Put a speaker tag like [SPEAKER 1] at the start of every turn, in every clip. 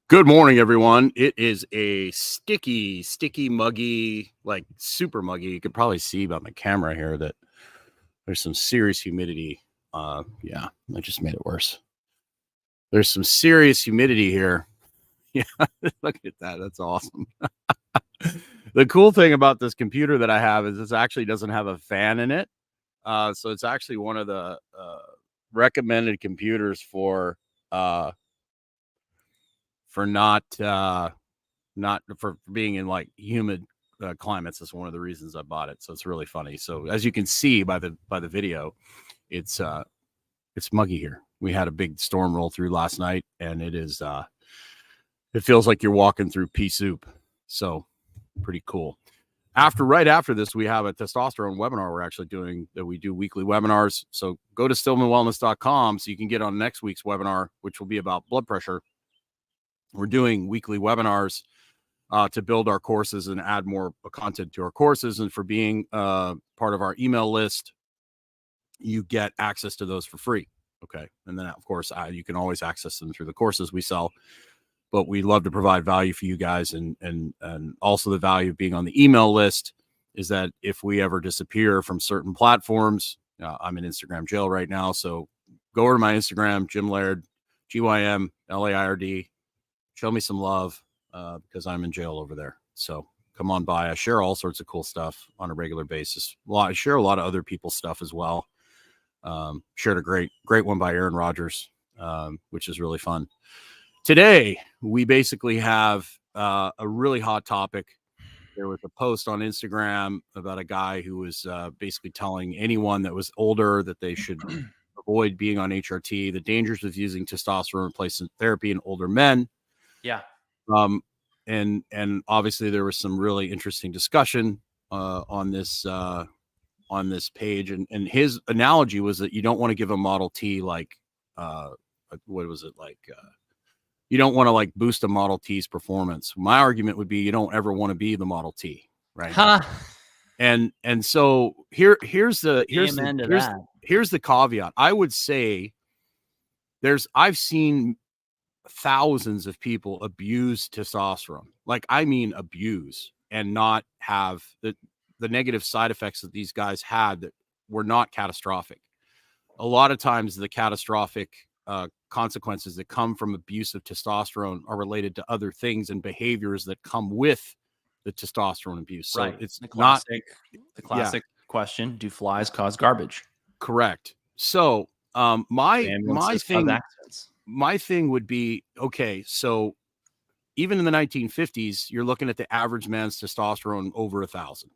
[SPEAKER 1] Good morning, everyone. It is a sticky, muggy, like super muggy. You could probably see by my camera here that there's some serious humidity. Yeah, I just made it worse. There's some serious humidity here. Yeah, look at that. That's awesome. The cool thing about this computer that I have is this actually doesn't have a fan in it. So it's actually one of the recommended computers for not for being in like humid climates. Is one of the reasons I bought it. So it's really funny. So as you can see by the video, it's muggy here. We had a big storm roll through last night, and it feels like you're walking through pea soup. So pretty cool. Right after this, we have a testosterone webinar we're actually doing. That we do weekly webinars. So go to stillmanwellness.com so you can get on next week's webinar, which will be about blood pressure. We're doing weekly webinars to build our courses and add more content to our courses. And for being part of our email list, you get access to those for free. Okay. And then, of course, you can always access them through the courses we sell. But we love to provide value for you guys. And also the value of being on the email list is that if we ever disappear from certain platforms, I'm in Instagram jail right now. So go over to my Instagram, Jim Laird, GYMLAIRD. Show me some love because I'm in jail over there. So come on by. I share all sorts of cool stuff on a regular basis. I share a lot of other people's stuff as well. Shared a great one by Aaron Rodgers, which is really fun. Today, we basically have a really hot topic. There was a post on Instagram about a guy who was basically telling anyone that was older that they should avoid being on HRT, the dangers of using testosterone replacement therapy in older men.
[SPEAKER 2] Yeah.
[SPEAKER 1] And obviously there was some really interesting discussion on this page. And his analogy was that you don't want to give a Model T like what was it like? You don't want to like boost a Model T's performance. My argument would be you don't ever want to be the Model T, right?
[SPEAKER 2] Huh.
[SPEAKER 1] And so here's the caveat. I would say I've seen thousands of people abuse testosterone. Like, I mean, abuse and not have the negative side effects that these guys had that were not catastrophic. A lot of times the catastrophic consequences that come from abuse of testosterone are related to other things and behaviors that come with the testosterone abuse. So
[SPEAKER 2] right.
[SPEAKER 1] It's
[SPEAKER 2] the classic question: do flies cause garbage?
[SPEAKER 1] Correct. So my thing would be, okay, so even in the 1950s, you're looking at the average man's testosterone over 1,000,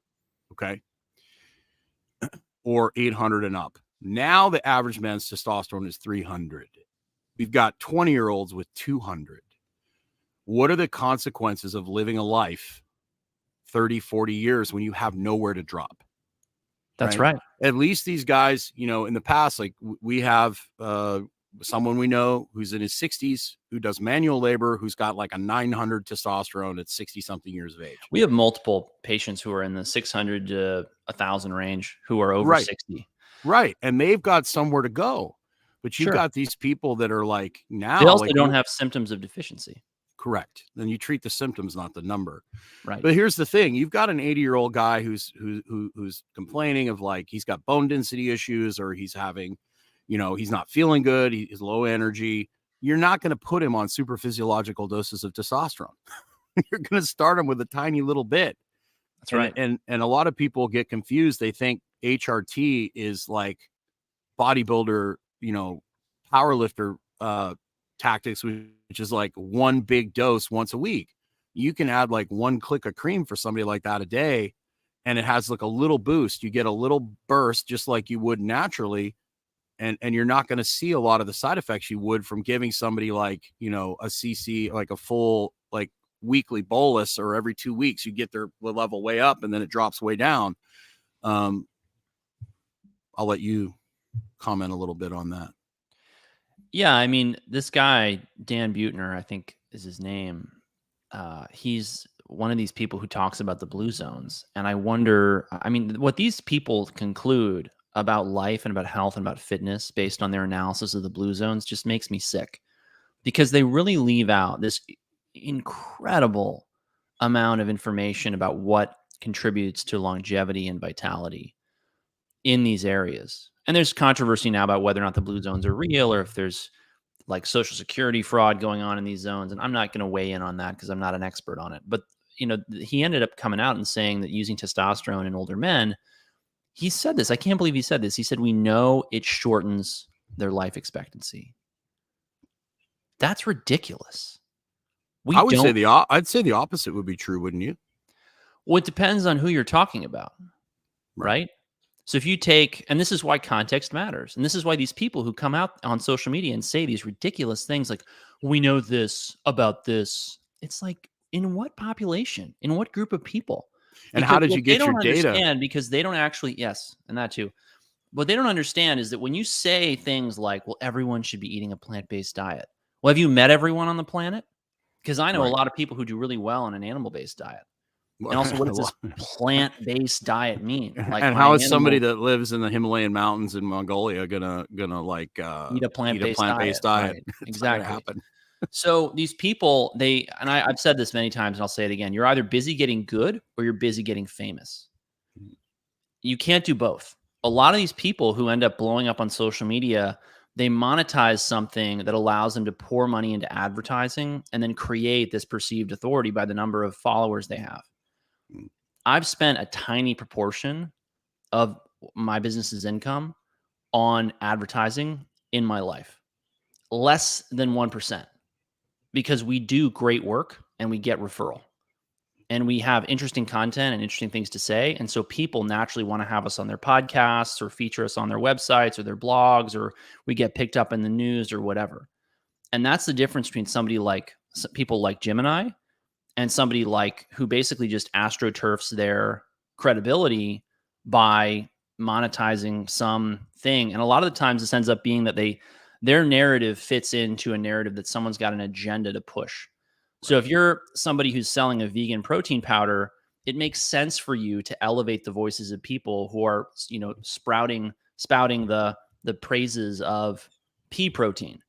[SPEAKER 1] okay, or 800 and up. Now the average man's testosterone is 300. We've got 20-year-olds with 200. What are the consequences of living a life 30, 40 years when you have nowhere to drop?
[SPEAKER 2] That's right.
[SPEAKER 1] At least these guys, in the past, like we have someone we know who's in his 60s who does manual labor, who's got like a 900 testosterone at 60 something years of age.
[SPEAKER 2] We have multiple patients who are in the 600 to 1,000 range who are over 60.
[SPEAKER 1] Right. And they've got somewhere to go. But you've got these people that are like now.
[SPEAKER 2] They also don't have symptoms of deficiency.
[SPEAKER 1] Correct. Then you treat the symptoms, not the number.
[SPEAKER 2] Right.
[SPEAKER 1] But here's the thing. You've got an 80-year-old guy who's complaining of like he's got bone density issues, or he's having, he's not feeling good. He's low energy. You're not going to put him on super physiological doses of testosterone. You're going to start him with a tiny little bit.
[SPEAKER 2] That's right.
[SPEAKER 1] And a lot of people get confused. They think HRT is like bodybuilder, powerlifter tactics, which is like one big dose once a week. You can add like one click of cream for somebody like that a day, and it has like a little boost. You get a little burst just like you would naturally, and you're not going to see a lot of the side effects you would from giving somebody like, a CC, like a full like weekly bolus, or every 2 weeks you get their level way up and then it drops way down. I'll let you comment a little bit on that.
[SPEAKER 2] Yeah, I mean, this guy, Dan Buettner, I think is his name. He's one of these people who talks about the blue zones. And I wonder, what these people conclude about life and about health and about fitness based on their analysis of the blue zones just makes me sick, because they really leave out this incredible amount of information about what contributes to longevity and vitality in these areas. And there's controversy now about whether or not the blue zones are real, or if there's like social security fraud going on in these zones. And I'm not going to weigh in on that because I'm not an expert on it. But, he ended up coming out and saying that using testosterone in older men, he said this. I can't believe he said this. He said, we know it shortens their life expectancy. That's ridiculous.
[SPEAKER 1] I'd say the opposite would be true, wouldn't you?
[SPEAKER 2] Well, it depends on who you're talking about, right? So if you take, and this is why context matters, and this is why these people who come out on social media and say these ridiculous things like, we know this about this, it's like, in what population, in what group of people?
[SPEAKER 1] And how did you get your data?
[SPEAKER 2] Because they don't actually, yes, and that too. What they don't understand is that when you say things like, well, everyone should be eating a plant-based diet. Well, have you met everyone on the planet? Because I know a lot of people who do really well on an animal-based diet. And also, what does this plant-based diet mean?
[SPEAKER 1] Like, and how is somebody that lives in the Himalayan mountains in Mongolia gonna like
[SPEAKER 2] eat a plant-based diet?
[SPEAKER 1] Right.
[SPEAKER 2] Exactly. Happen. So these people, I've said this many times, and I'll say it again: you're either busy getting good or you're busy getting famous. You can't do both. A lot of these people who end up blowing up on social media, they monetize something that allows them to pour money into advertising and then create this perceived authority by the number of followers they have. I've spent a tiny proportion of my business's income on advertising in my life, less than 1%, because we do great work and we get referral and we have interesting content and interesting things to say. And so people naturally want to have us on their podcasts or feature us on their websites or their blogs, or we get picked up in the news or whatever. And that's the difference between people like Jim and I, and somebody like who basically just astroturfs their credibility by monetizing something. And a lot of the times this ends up being that their narrative fits into a narrative that someone's got an agenda to push. So if you're somebody who's selling a vegan protein powder, it makes sense for you to elevate the voices of people who are, spouting the praises of pea protein.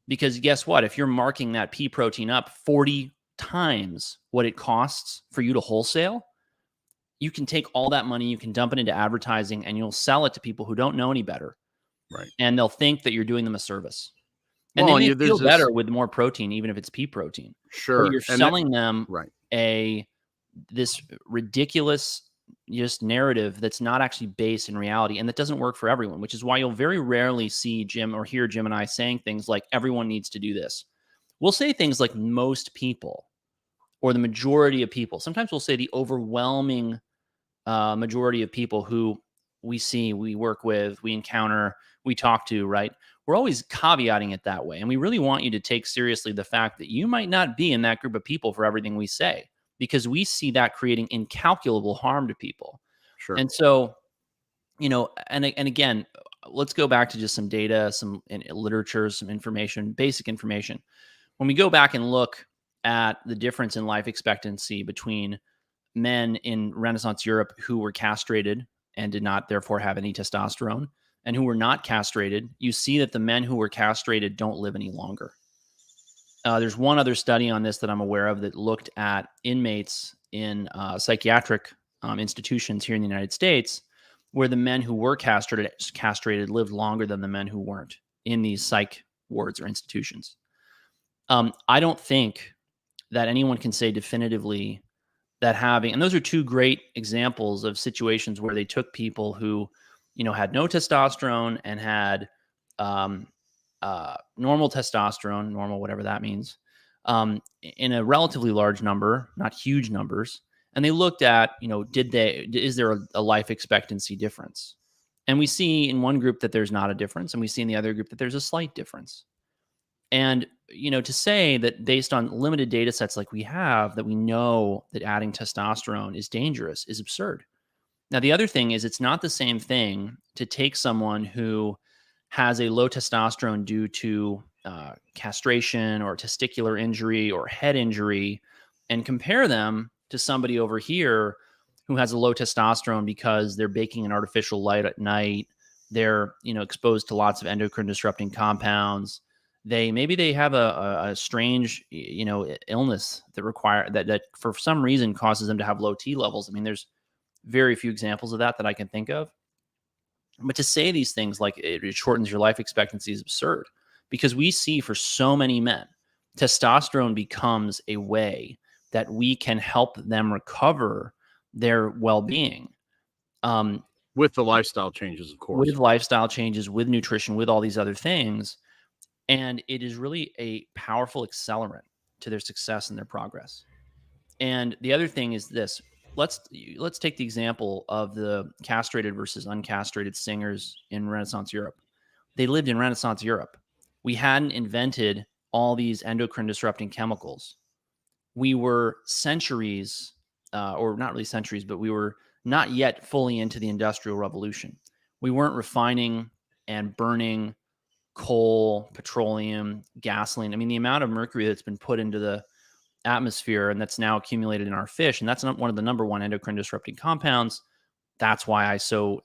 [SPEAKER 2] Because guess what? If you're marking that pea protein up 40 times what it costs for you to wholesale, you can take all that money, you can dump it into advertising, and you'll sell it to people who don't know any better.
[SPEAKER 1] Right.
[SPEAKER 2] And they'll think that you're doing them a service. And they may feel better with more protein, even if it's pea protein.
[SPEAKER 1] Sure.
[SPEAKER 2] But you're selling them this ridiculous just narrative that's not actually based in reality, and that doesn't work for everyone, which is why you'll very rarely see Jim or hear Jim and I saying things like, everyone needs to do this. We'll say things like most people or the majority of people. Sometimes we'll say the overwhelming majority of people who we see, we work with, we encounter, we talk to, right? We're always caveating it that way. And we really want you to take seriously the fact that you might not be in that group of people for everything we say, because we see that creating incalculable harm to people.
[SPEAKER 1] Sure.
[SPEAKER 2] And so, and again, let's go back to just some data, some literature, some information, basic information. When we go back and look at the difference in life expectancy between men in Renaissance Europe who were castrated and did not therefore have any testosterone, and who were not castrated, you see that the men who were castrated don't live any longer. There's one other study on this that I'm aware of that looked at inmates in psychiatric institutions here in the United States, where the men who were castrated lived longer than the men who weren't in these psych wards or institutions. I don't think that anyone can say definitively that and those are two great examples of situations where they took people who, had no testosterone and had normal testosterone, normal, whatever that means, in a relatively large number, not huge numbers. And they looked at, is there a life expectancy difference? And we see in one group that there's not a difference, and we see in the other group that there's a slight difference. And, to say that based on limited data sets like we have, that we know that adding testosterone is dangerous is absurd. Now, the other thing is it's not the same thing to take someone who has a low testosterone due to castration or testicular injury or head injury and compare them to somebody over here who has a low testosterone because they're baking an artificial light at night. They're, exposed to lots of endocrine disrupting compounds. maybe they have a strange, illness that for some reason causes them to have low T levels. I mean, there's very few examples of that I can think of. But to say these things like it shortens your life expectancy is absurd, because we see for so many men, testosterone becomes a way that we can help them recover their well-being.
[SPEAKER 1] With the lifestyle changes, of course.
[SPEAKER 2] With lifestyle changes, with nutrition, with all these other things. And it is really a powerful accelerant to their success and their progress. And the other thing is this. Let's take the example of the castrated versus uncastrated singers in Renaissance Europe. They lived in Renaissance Europe. We hadn't invented all these endocrine disrupting chemicals. We were centuries, or not really centuries, but we were not yet fully into the Industrial Revolution. We weren't refining and burning coal, petroleum, gasoline. I mean, the amount of mercury that's been put into the atmosphere and that's now accumulated in our fish, and that's not one of the number one endocrine disrupting compounds. That's why I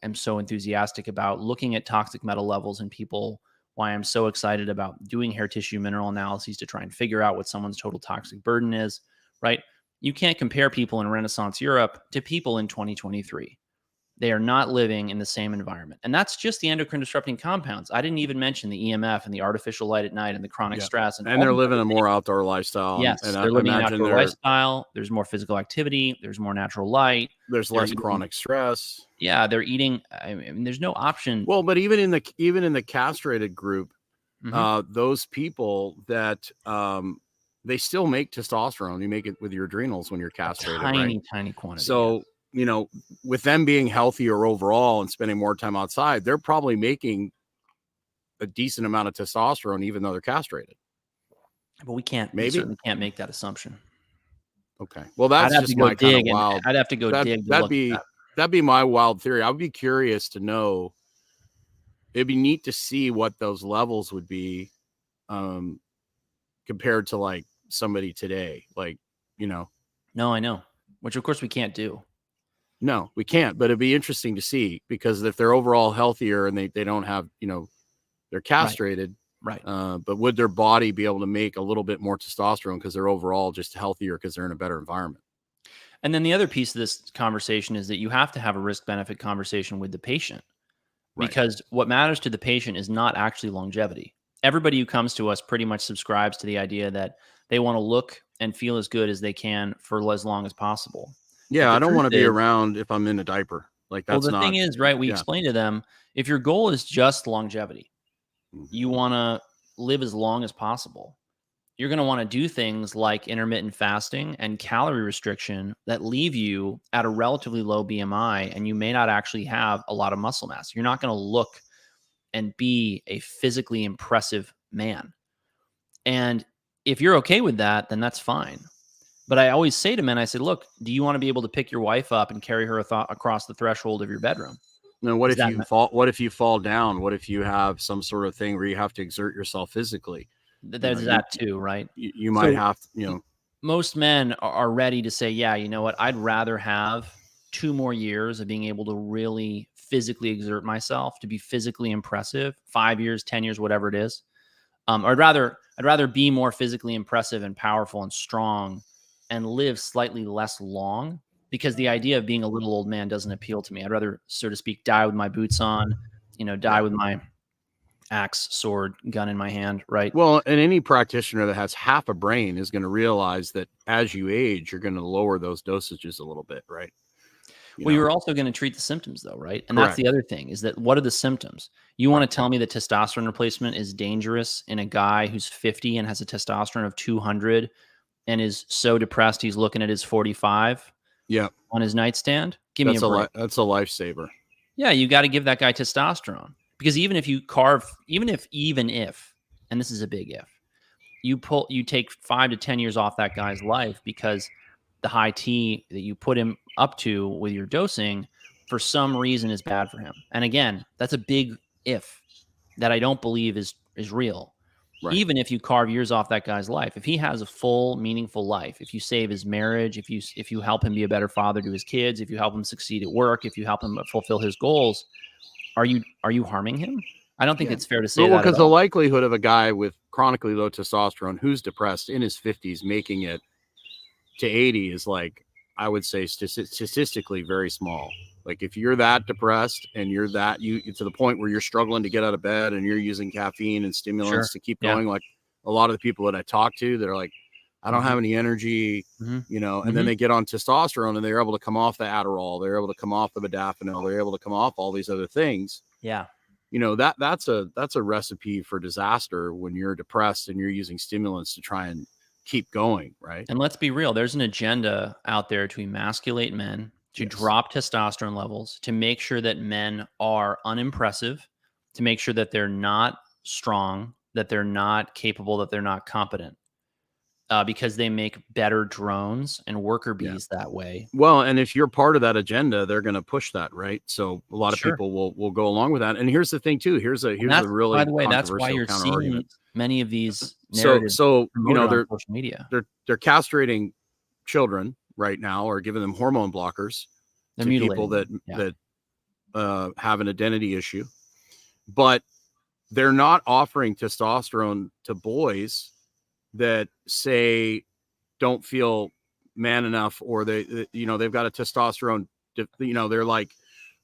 [SPEAKER 2] am so enthusiastic about looking at toxic metal levels in people, why I'm so excited about doing hair tissue mineral analyses to try and figure out what someone's total toxic burden is, right? You can't compare people in Renaissance Europe to people in 2023. They are not living in the same environment. And that's just the endocrine disrupting compounds. I didn't even mention the EMF and the artificial light at night and the chronic stress.
[SPEAKER 1] And they're living a more outdoor lifestyle.
[SPEAKER 2] Yes,
[SPEAKER 1] and
[SPEAKER 2] they're living an outdoor lifestyle. There's more physical activity. There's more natural light.
[SPEAKER 1] There's less chronic stress.
[SPEAKER 2] Yeah, they're eating. I mean, there's no option.
[SPEAKER 1] Well, but even in the castrated group, those people that they still make testosterone. You make it with your adrenals when you're castrated,
[SPEAKER 2] tiny quantity.
[SPEAKER 1] So, with them being healthier overall and spending more time outside, they're probably making a decent amount of testosterone, even though they're castrated.
[SPEAKER 2] But we certainly can't make that assumption.
[SPEAKER 1] Okay. Well, that's just my kind of wild.
[SPEAKER 2] I'd have to go dig.
[SPEAKER 1] That'd be my wild theory. I would be curious to know. It'd be neat to see what those levels would be, compared to like somebody today. Like,
[SPEAKER 2] No, I know. Which of course we can't do.
[SPEAKER 1] No, we can't. But it'd be interesting to see, because if they're overall healthier and they don't have, they're castrated.
[SPEAKER 2] Right.
[SPEAKER 1] But would their body be able to make a little bit more testosterone because they're overall just healthier because they're in a better environment?
[SPEAKER 2] And then the other piece of this conversation is that you have to have a risk-benefit conversation with the patient, because what matters to the patient is not actually longevity. Everybody who comes to us pretty much subscribes to the idea that they want to look and feel as good as they can for as long as possible.
[SPEAKER 1] Yeah, I don't want to be around if I'm in a diaper. Like, that's
[SPEAKER 2] the thing is, right? We explain to them, if your goal is just longevity, you want to live as long as possible, you're going to want to do things like intermittent fasting and calorie restriction that leave you at a relatively low BMI, and you may not actually have a lot of muscle mass. You're not going to look and be a physically impressive man. And if you're okay with that, then that's fine. But I always say to men, I say, look, do you want to be able to pick your wife up and carry her across the threshold of your bedroom?
[SPEAKER 1] No, what if you fall? What if you fall down? What if you have some sort of thing where you have to exert yourself physically?
[SPEAKER 2] There's that too, right?
[SPEAKER 1] You might have,
[SPEAKER 2] Most men are ready to say, yeah, you know what? I'd rather have 2 more years of being able to really physically exert myself, to be physically impressive, 5 years, 10 years, whatever it is. I'd rather be more physically impressive and powerful and strong and live slightly less long, because the idea of being a little old man doesn't appeal to me. I'd rather, so to speak, die with my boots on, die with my axe, sword, gun in my hand, right?
[SPEAKER 1] Well, and any practitioner that has half a brain is going to realize that as you age, you're going to lower those dosages a little bit, right?
[SPEAKER 2] You're also going to treat the symptoms, though, right? And that's the other thing, is that what are the symptoms? You want to tell me that testosterone replacement is dangerous in a guy who's 50 and has a testosterone of 200 and is so depressed he's looking at his 45 on his nightstand? Give me a break.
[SPEAKER 1] That's a lifesaver.
[SPEAKER 2] Yeah, you got to give that guy testosterone, because even if, and this is a big if, you take 5 to 10 years off that guy's life because the high T that you put him up to with your dosing for some reason is bad for him. And again, that's a big if that I don't believe is real. Right. Even if you carve years off that guy's life, if he has a full, meaningful life, if you save his marriage, if you help him be a better father to his kids, if you help him succeed at work, if you help him fulfill his goals, are you harming him? I don't think it's fair to say that.
[SPEAKER 1] Because the likelihood of a guy with chronically low testosterone who's depressed in his 50s, making it to 80 is like, I would say statistically very small. Like if you're that depressed and you're to the point where you're struggling to get out of bed and you're using caffeine and stimulants to keep going, like a lot of the people that I talk to that are like, I don't have any energy, and then they get on testosterone and they're able to come off the Adderall, they're able to come off the modafinil, they're able to come off all these other things.
[SPEAKER 2] Yeah.
[SPEAKER 1] That's a recipe for disaster when you're depressed and you're using stimulants to try and keep going, right?
[SPEAKER 2] And let's be real, there's an agenda out there to emasculate men, to drop testosterone levels, to make sure that men are unimpressive, to make sure that they're not strong, that they're not capable, that they're not competent. Because they make better drones and worker bees that way.
[SPEAKER 1] Well, and if you're part of that agenda, they're going to push that, right? So a lot of people will go along with that. And here's the thing too. Here's a really,
[SPEAKER 2] by the way, that's why you're seeing many of these narratives.
[SPEAKER 1] So
[SPEAKER 2] they're social media.
[SPEAKER 1] They're castrating children right now, or giving them hormone blockers to people that have an identity issue, but they're not offering testosterone to boys that say don't feel man enough, or they've got a testosterone, they're like,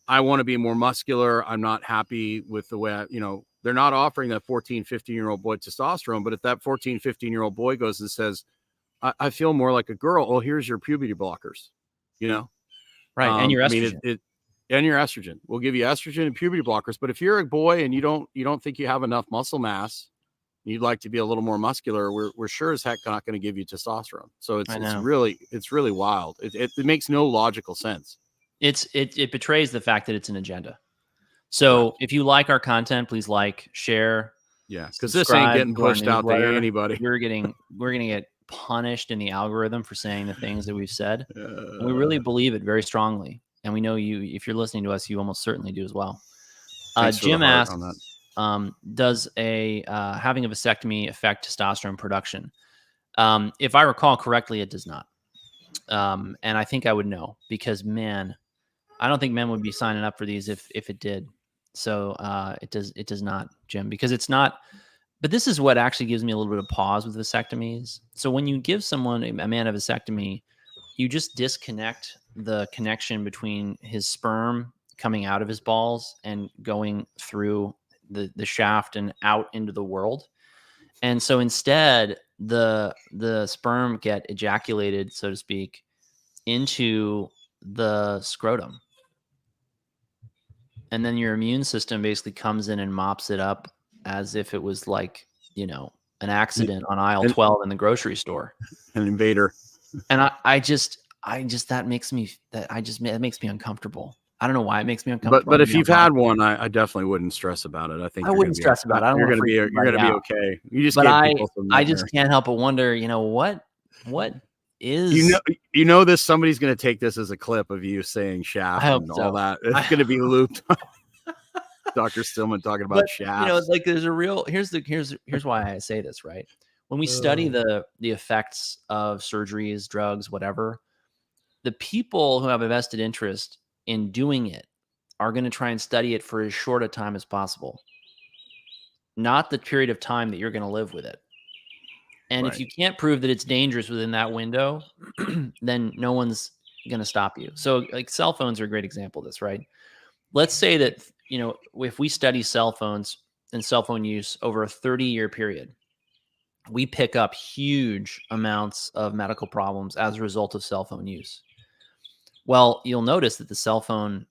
[SPEAKER 1] I want to be more muscular. I'm not happy with the way they're not offering that 14, 15-year-old boy testosterone. But if that 14, 15-year-old boy goes and says, I feel more like a girl, oh, here's your puberty blockers,
[SPEAKER 2] right. And your estrogen.
[SPEAKER 1] And your estrogen. We'll give you estrogen and puberty blockers. But if you're a boy and you don't think you have enough muscle mass, you'd like to be a little more muscular, we're sure as heck not going to give you testosterone. So it's really wild. It makes no logical sense.
[SPEAKER 2] It betrays the fact that it's an agenda. So if you like our content, please like, share.
[SPEAKER 1] Yeah, because this ain't getting pushed out to anybody.
[SPEAKER 2] We're going to get punished in the algorithm for saying the things that we've said. And we really believe it very strongly. And we know if you're listening to us, you almost certainly do as well. Jim asked, does having a vasectomy affect testosterone production? If I recall correctly, it does not. And I think I would know, because I don't think men would be signing up for these if it did. So it does not, Jim, because it's not. But this is what actually gives me a little bit of pause with vasectomies. So when you give someone, a man, a vasectomy, you just disconnect the connection between his sperm coming out of his balls and going through the shaft and out into the world. And so instead, the sperm get ejaculated, so to speak, into the scrotum. And then your immune system basically comes in and mops it up as if it was like, an accident on aisle 12 in the grocery store.
[SPEAKER 1] An invader.
[SPEAKER 2] And that makes me uncomfortable. I don't know why it makes me uncomfortable.
[SPEAKER 1] But if you've had one, I definitely wouldn't stress about it. I think
[SPEAKER 2] I wouldn't stress about it. You're
[SPEAKER 1] going to be okay. You just
[SPEAKER 2] I just can't help but wonder, what is
[SPEAKER 1] this somebody's going to take this as a clip of you saying shaft and all that. It's going to be looped. Dr. Stillman talking about shaft.
[SPEAKER 2] It's like there's a real here's why I say this, right? When we study the effects of surgeries, drugs, whatever, the people who have a vested interest in doing it are going to try and study it for as short a time as possible, not the period of time that you're going to live with it. And if you can't prove that it's dangerous within that window, then no one's going to stop you. So like cell phones are a great example of this, right? Let's say that, if we study cell phones and cell phone use over a 30-year period, we pick up huge amounts of medical problems as a result of cell phone use. Well, you'll notice that the cell phone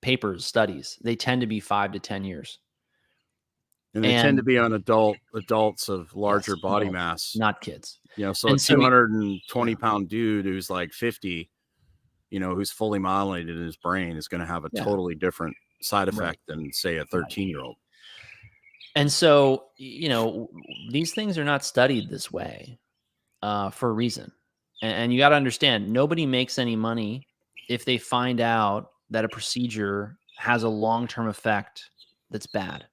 [SPEAKER 2] papers, studies, they tend to be 5 to 10 years.
[SPEAKER 1] And they tend to be on adults of larger body mass.
[SPEAKER 2] Not kids.
[SPEAKER 1] So a 220-pound dude who's like 50, who's fully modulated in his brain is going to have a totally different side effect than, say, a 13-year-old.
[SPEAKER 2] And so, these things are not studied this way for a reason. And you got to understand, nobody makes any money if they find out that a procedure has a long-term effect that's bad.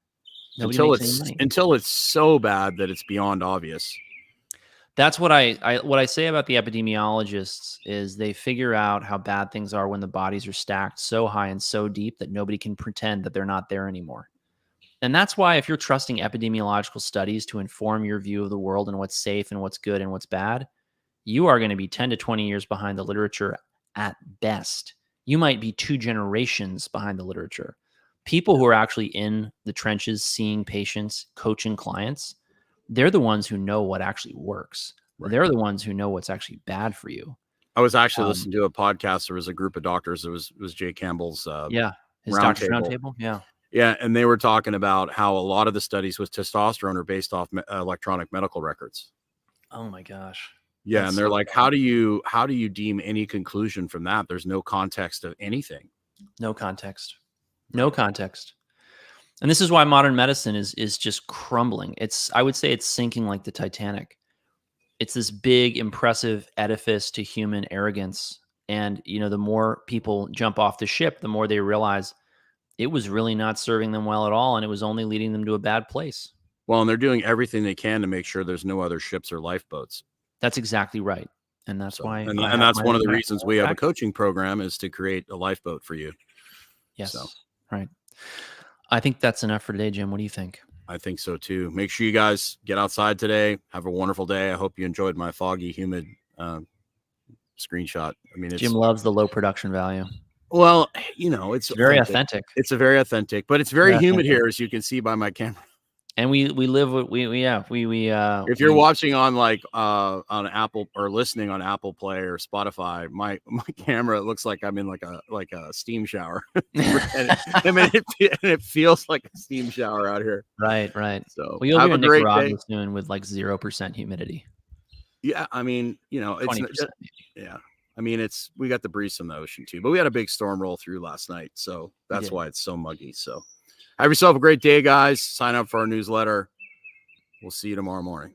[SPEAKER 1] Until it's so bad that it's beyond obvious.
[SPEAKER 2] That's what I say about the epidemiologists is they figure out how bad things are when the bodies are stacked so high and so deep that nobody can pretend that they're not there anymore. And that's why if you're trusting epidemiological studies to inform your view of the world and what's safe and what's good and what's bad, you are going to be 10 to 20 years behind the literature at best. You might be 2 generations behind the literature. People who are actually in the trenches, seeing patients, coaching clients, they're the ones who know what actually works.
[SPEAKER 1] Right.
[SPEAKER 2] They're the ones who know what's actually bad for you.
[SPEAKER 1] I was actually listening to a podcast. There was a group of doctors. It was Jay Campbell's
[SPEAKER 2] his doctor's roundtable.
[SPEAKER 1] Yeah, and they were talking about how a lot of the studies with testosterone are based off electronic medical records.
[SPEAKER 2] Oh my gosh.
[SPEAKER 1] Yeah, and they're like, how do you deem any conclusion from that? There's no context of anything.
[SPEAKER 2] No context. No context. And this is why modern medicine is just crumbling. I would say it's sinking like the Titanic. It's this big, impressive edifice to human arrogance. And, the more people jump off the ship, the more they realize it was really not serving them well at all. And it was only leading them to a bad place.
[SPEAKER 1] Well, and they're doing everything they can to make sure there's no other ships or lifeboats.
[SPEAKER 2] That's exactly right. And that's why.
[SPEAKER 1] And that's one of the reasons we have a coaching program is to create a lifeboat for you.
[SPEAKER 2] Yes. Right. I think that's enough for today, Jim. What do you think?
[SPEAKER 1] I think so too. Make sure you guys get outside today. Have a wonderful day. I hope you enjoyed my foggy, humid screenshot. I mean,
[SPEAKER 2] Jim loves the low production value.
[SPEAKER 1] Well, it's
[SPEAKER 2] very authentic.
[SPEAKER 1] It's a very authentic, but it's very humid here, as you can see by my camera.
[SPEAKER 2] And we live with
[SPEAKER 1] if you're watching on on Apple or listening on Apple Play or Spotify, my camera, it looks like I'm in like a steam shower. it feels like a steam shower out here.
[SPEAKER 2] Right.
[SPEAKER 1] So
[SPEAKER 2] you'll
[SPEAKER 1] have
[SPEAKER 2] hear
[SPEAKER 1] a
[SPEAKER 2] Nick
[SPEAKER 1] great
[SPEAKER 2] Rod
[SPEAKER 1] day.
[SPEAKER 2] soon with like 0% humidity.
[SPEAKER 1] Yeah, I mean, it's
[SPEAKER 2] 20%.
[SPEAKER 1] Yeah. I mean, we got the breeze from the ocean too, but we had a big storm roll through last night, so that's why it's so muggy. So have yourself a great day, guys. Sign up for our newsletter. We'll see you tomorrow morning.